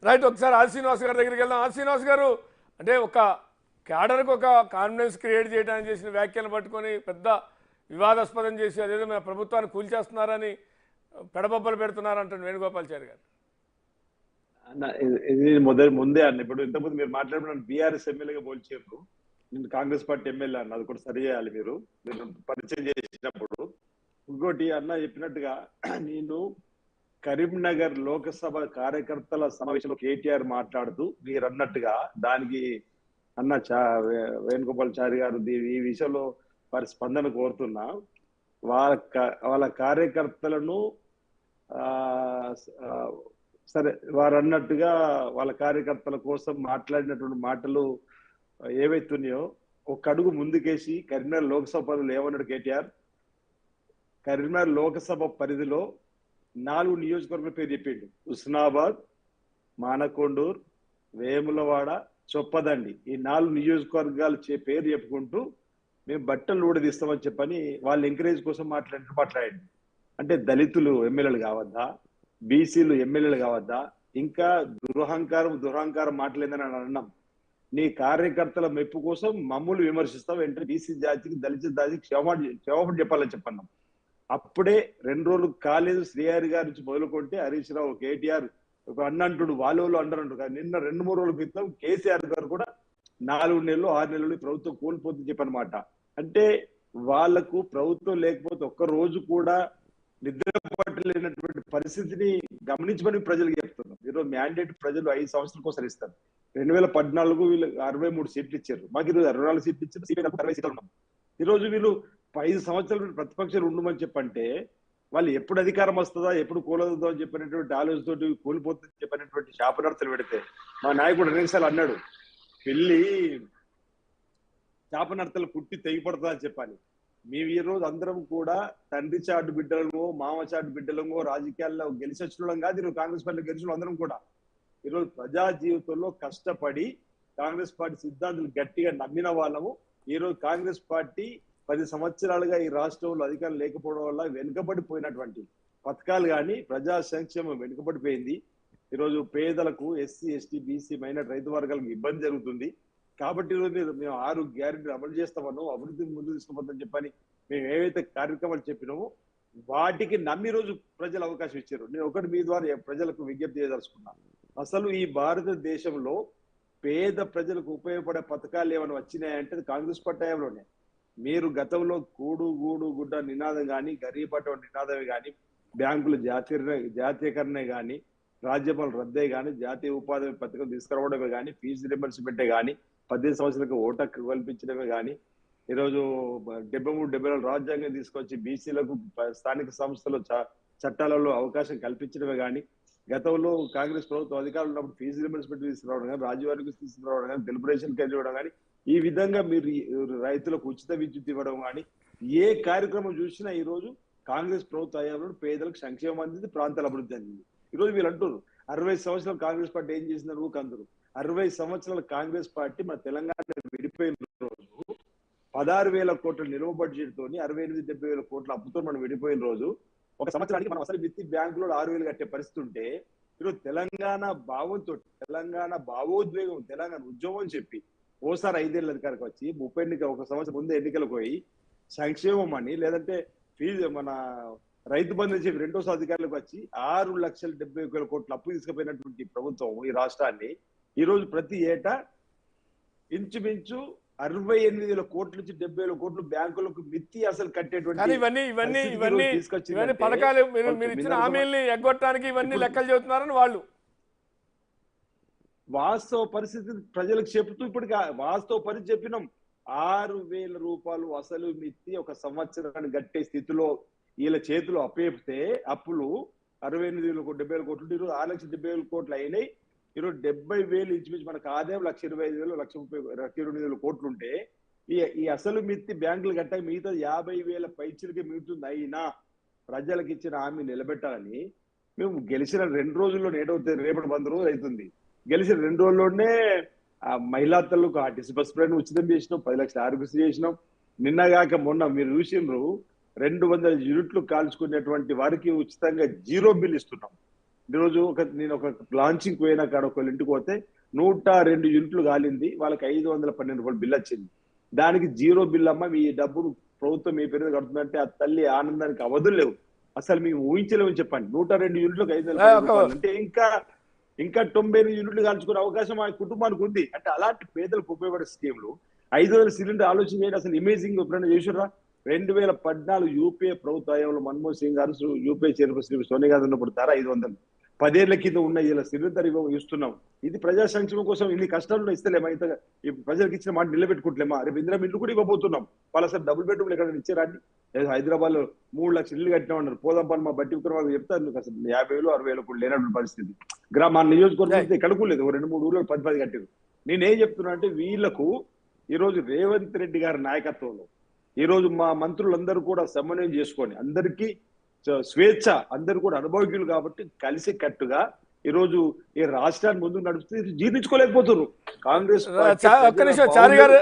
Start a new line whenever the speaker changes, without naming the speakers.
Right, ఒకసారి are Srinivas గారి దగ్గరికి వెళ్దాం. ఆర్ శ్రీనివాస్ గారు, అంటే ఒక క్యాడర్కి ఒక కాన్ఫిడెన్స్ క్రియేట్ చేయడానికి చేసిన వ్యాఖ్యలు పట్టుకొని పెద్ద వివాదాస్పదం చేసి అదేదో మన ప్రభుత్వాన్ని కూల్చేస్తున్నారని పెడబొబ్బలు పెడుతున్నారంటారు వేణుగోపాల్చారి గారు.
ఇది ముందే అన్న. ఇప్పుడు ఇంతకుముందు మీరు మాట్లాడిన బీఆర్ఎస్ ఎమ్మెల్యేగా పోల్చారు, నేను కాంగ్రెస్ పార్టీ ఎమ్మెల్యే అన్న, అది కూడా సరి చేయాలి మీరు పరిచయం చేసినప్పుడు. ఇంకోటి అన్న చెప్పినట్టుగా, నేను కరీంనగర్ లోకసభ కార్యకర్తల సమావేశంలో కేటీఆర్ మాట్లాడుతూ మీరు అన్నట్టుగా దానికి అన్న వేణుగోపాల్చారి గారు ఈ విషయంలో వారి స్పందన కోరుతున్నా. వాళ్ళ కార్యకర్తలను సరే వారు అన్నట్టుగా వాళ్ళ కార్యకర్తల కోసం మాట్లాడినటువంటి మాటలు ఏవైతున్నాయో ఒక అడుగు ముందుకేసి కరీంనగర్ లోక్సభ పరిధిలో ఏమన్నాడు కేటీఆర్, కరీంనగర్ లోకసభ పరిధిలో 4 నియోజకవర్గాల పేరు చెప్పిండు. హుస్నాబాద్, మానకొండూర్, వేములవాడ, చొప్పదండి. ఈ 4 నియోజకవర్గాలు పేరు చెప్పుకుంటూ మేము బట్టలు ఊడదీస్తామని చెప్పని వాళ్ళ ఎంకరేజ్ కోసం మాట్లాడండి. అంటే దళితులు ఎమ్మెల్యేలు కావద్దా, బీసీలు ఎమ్మెల్యేలు కావద్దా? ఇంకా దురహంకారం మాటలేదని అన్నాం. నీ కార్యకర్తల మెప్పు కోసం మమ్మల్ని విమర్శిస్తావు, వెంటనే బీసీ జాతికి దళిత జాతికి క్షమాపణ చెప్పాలని చెప్పన్నాం. అప్పుడే 2 రోజులు కాలేదు శ్రీహరి గారి నుంచి మొదలుకుంటే హరీష్ రావు, కేటీఆర్ ఒక అన్నంటుడు వాళ్ళు అంటారంటు. నిన్న 2-3 రోజుల క్రితం కేసీఆర్ గారు కూడా 4 నెలలు 6 నెలలు ప్రభుత్వం కోల్పోతుంది చెప్పనమాట. అంటే వాళ్లకు ప్రభుత్వం లేకపోతే ఒక్క రోజు కూడా నిద్ర పట్టలేనటువంటి పరిస్థితిని గమనించమని ప్రజలకు చెప్తున్నాం. ఈరోజు మ్యాండేట్ ప్రజలు 5 సంవత్సరాల కోసం ఇస్తారు. 2014 వీళ్ళు 63 సీట్లు ఇచ్చారు, మాకు ఈరోజు 64 సీట్లు ఇచ్చారు, 60 సీట్లు ఉన్నాం. ఈరోజు వీళ్ళు 5 సంవత్సరాలు ప్రతిపక్షాలు ఉండమని చెప్పంటే వాళ్ళు ఎప్పుడు అధికారం వస్తుందా, ఎప్పుడు కూలదో అని చెప్పినటువంటి ఆలోచనతోటి కోల్పోతుందని చెప్పినటువంటి శాపనార్థాలు పెడితే మా నాయకుడు 2 సార్లు అన్నాడు, పెళ్లి శాపనార్థాలు పుట్టి తెగిపడుతుందా అని చెప్పాలి. మేము ఈ రోజు అందరం కూడా తండ్రి చాటు బిడ్డలమో మామ చాటు బిడ్డలమో రాజకీయాల్లో గెలిచి వచ్చిన కాదు. ఈరోజు కాంగ్రెస్ పార్టీలో గెలిచిన అందరం కూడా ఈరోజు ప్రజా జీవితంలో కష్టపడి కాంగ్రెస్ పార్టీ సిద్ధాంతాలు గట్టిగా నమ్మిన వాళ్ళము. ఈరోజు కాంగ్రెస్ పార్టీ 10 సంవత్సరాలుగా ఈ రాష్ట్రంలో అధికారం లేకపోవడం వల్ల వెనుకబడిపోయినటువంటి పథకాలు కానీ ప్రజా సంక్షేమం వెనుకబడిపోయింది. ఈరోజు పేదలకు, ఎస్సీ ఎస్టీ బీసీ మైనార్టీ రైతు వర్గాలకు ఇబ్బంది జరుగుతుంది. కాబట్టి ఈరోజు మేము 6 గ్యారెంటీలు అమలు చేస్తామన్నాం, అభివృద్ధిని ముందు తీసుకుపోతామని చెప్పని మేము ఏవైతే కార్యక్రమాలు చెప్పినామో వాటికి నమ్మి రోజు ప్రజలు అవకాశం ఇచ్చారు. నేను ఒకటి మీ ద్వారా ప్రజలకు విజ్ఞప్తి చేయదలుచుకున్నాను. అసలు ఈ భారతదేశంలో పేద ప్రజలకు ఉపయోగపడే పథకాలు ఏమైనా వచ్చినాయంటే కాంగ్రెస్ పార్టీ హయాంలోనే. మీరు గతంలో కూడు గూడు గుడ్డ నినాదం కానీ, గరీబ్ అటువంటి నినాదమే కానీ, బ్యాంకులు జాతీయకరణ కానీ, రాజ్యపాలన రద్దే కానీ, జాతీయ ఉపాధి పథకం తీసుకురావడమే కానీ, ఫీజు రింబర్స్మెంటే కానీ, 18 సంవత్సరాలకు ఓటు హక్కు కల్పించడమే కానీ, ఈరోజు 73-74 రాజ్యాంగం తీసుకొచ్చి బీసీలకు స్థానిక సంస్థల చట్టాలలో అవకాశం కల్పించడమే కానీ, గతంలో కాంగ్రెస్ ప్రభుత్వం అధికారులు ఉన్నప్పుడు ఫీజు రింబర్స్మెంట్ తీసుకురావడం కానీ, రాజీవారికి తీసుకురావడం కానీ, డెలిబరేషన్ ఇవ్వడం కానీ, ఈ విధంగా మీరు రైతులకు ఉచిత విద్యుత్ ఇవ్వడం కానీ, ఏ కార్యక్రమం చూసినా ఈ రోజు కాంగ్రెస్ ప్రభుత్వ హయాంలో పేదలకు సంక్షేమం అందింది, ప్రాంతాల అభివృద్ధి అందింది. ఈరోజు వీళ్ళు అంటున్నారు 60 సంవత్సరాలు కాంగ్రెస్ పార్టీ ఏం చేసిందని అందరూ. 60 సంవత్సరాల కాంగ్రెస్ పార్టీ మన తెలంగాణ విడిపోయిన రోజు 16,000 కోట్ల నిలువ బడ్జెట్ తోని 68-70,000 కోట్ల అప్పుతో మనం విడిపోయిన రోజు ఒక సంవత్సరానికి మనం అసలు విత్తి బ్యాంకులో 6,000 కట్టే పరిస్థితి ఉంటే ఈరోజు తెలంగాణ భావంతో, తెలంగాణ భావోద్వేగం, తెలంగాణ ఉద్యమం అని చెప్పి ఓసారి 5 ఏళ్ళ అధికారికి వచ్చి 30 ఒక సంవత్సరం ముందు ఎన్నికలకు పోయి సంక్షేమం అని లేదంటే ఫీజు మన రైతు బంధు అని చెప్పి రెండోసారి అధికారులకు వచ్చి 6,70,000 కోట్ల అప్పు తీసుకుపోయినటువంటి ప్రభుత్వం ఈ రాష్ట్రాన్ని ఈ రోజు ప్రతి ఏటా ఇంచుమించు 68,000 కోట్ల నుంచి 70,000 కోట్లు బ్యాంకులకు మిత్తి అసలు కట్టేటువంటి
ఇవన్నీ పథకాలు మీరు ఇచ్చిన హామీల్ని ఎగ్గొట్టడానికి ఇవన్నీ లెక్కలు చెబుతున్నారని వాళ్ళు
వాస్తవ పరిస్థితి ప్రజలకు చెప్తూ ఇప్పటికి వాస్తవ పరిస్థితి చెప్పినాం. 6,000 రూపాయలు అసలు మిత్తి ఒక సంవత్సరాన్ని గట్టే స్థితిలో వీళ్ళ చేతిలో అప్పేపితే అప్పులు 68,000 కోట్లు ఈరోజు 6,70,000 కోట్లు అయినాయి. ఈరోజు 70,000 ఇంచుమించు మనకు ఆదాయం 1,25,000 1,22,000 కోట్లు ఉంటే ఈ అసలు మిత్తి బ్యాంకులు కట్టాక మిగతా 50,000 పైచిలకి మిగుతుంది. అయినా ప్రజలకు ఇచ్చిన హామీ నిలబెట్టాలని మేము గెలిచిన 2 రోజుల్లో ఏడవుతుంది, రేపటి 100 రోజులు అవుతుంది. గెలిచిన 2 రోజుల్లోనే మహిళా తల్లుకు ఆర్టీసీ బస్ ప్రయాణం ఉచితం చేసినాం, 10 లక్షల ఆరోగ్యశ్రీ చేసినాం. నిన్నగాక మొన్న మీరు చూసినారు 200 యూనిట్లు కాల్చుకునేటువంటి వారికి ఉచితంగా 0 బిల్ ఇస్తున్నాం. ఈరోజు నేను ఒక లాంచింగ్ పోయినా కాడ ఒకళ్ళ ఇంటికి పోతే 102 యూనిట్లు కాలింది, వాళ్ళకి 512 రూపాయలు బిల్ వచ్చింది. దానికి జీరో బిల్ అమ్మ, మీ డబ్బులు ప్రభుత్వం మీ పేరు కడుతుందంటే ఆ తల్లి ఆనందానికి అవధులు లేవు. అసలు మేము ఊహించలేము చెప్పండి. 102 యూనిట్లకు 512 రూపాయలు అంటే ఇంకా 98 యూనిట్లు కాల్చుకునే అవకాశం ఆ కుటుంబానికి ఉంది. అంటే అలాంటి పేదలకు ఉపయోగపడే స్కీమ్లు 500 సిలిండర్ ఆలోచన చేయండి. అసలు ఇమేజింగ్ ఎప్పుడైనా చేసారా? 2014 యూపీఏ ప్రభుత్వ హయాంలో మన్మోహన్ సింగ్ గారు యూపీఏ చైర్పర్సన్ సోనియా గాంధీ ఉన్నప్పుడు 500 10 ఏళ్ల కింద ఉన్న ఇలా సిలిండర్ ఇస్తున్నాం. ఇది ప్రజా సంక్షేమం కోసం ఇన్ని కష్టాలు ఇస్తలేమా? ఇంత ప్రజలకు ఇచ్చిన మాట నిలబెట్టుకుంటలేమా? రేపు ఇందిరా ఇల్లు కూడా ఇవ్వబోతున్నాం. వాళ్ళు అసలు డబుల్ బెడ్రూమ్లు ఎక్కడ ఇచ్చారండి? హైదరాబాద్ లో 3 లక్షల ఇల్లు కట్టినామన్నారు. పోదాం పని మా బట్టి విక్రమార్క చెప్తారు అసలు 50,000 60,000 కూడా లేనటువంటి పరిస్థితి. మా నియోజకవర్గం ఇక్కడ లేదు. 2-3 ఊర్లో 10 కట్టారు. నేనేం చెప్తున్నా అంటే వీళ్లకు ఈ రోజు రేవంత్ రెడ్డి గారి నాయకత్వంలో ఈ రోజు మా మంత్రులందరూ కూడా సమన్వయం చేసుకొని అందరికీ స్వేచ్ఛ, అందరూ కూడా అనుభవజ్ఞులు కాబట్టి కలిసి కట్టుగా ఈ రోజు ఈ రాష్ట్రాన్ని ముందుకు నడుపుతూ జీర్ణించుకోలేకపోతున్నారు. కాంగ్రెస్
ఒక్క నిమిషం చారి గారు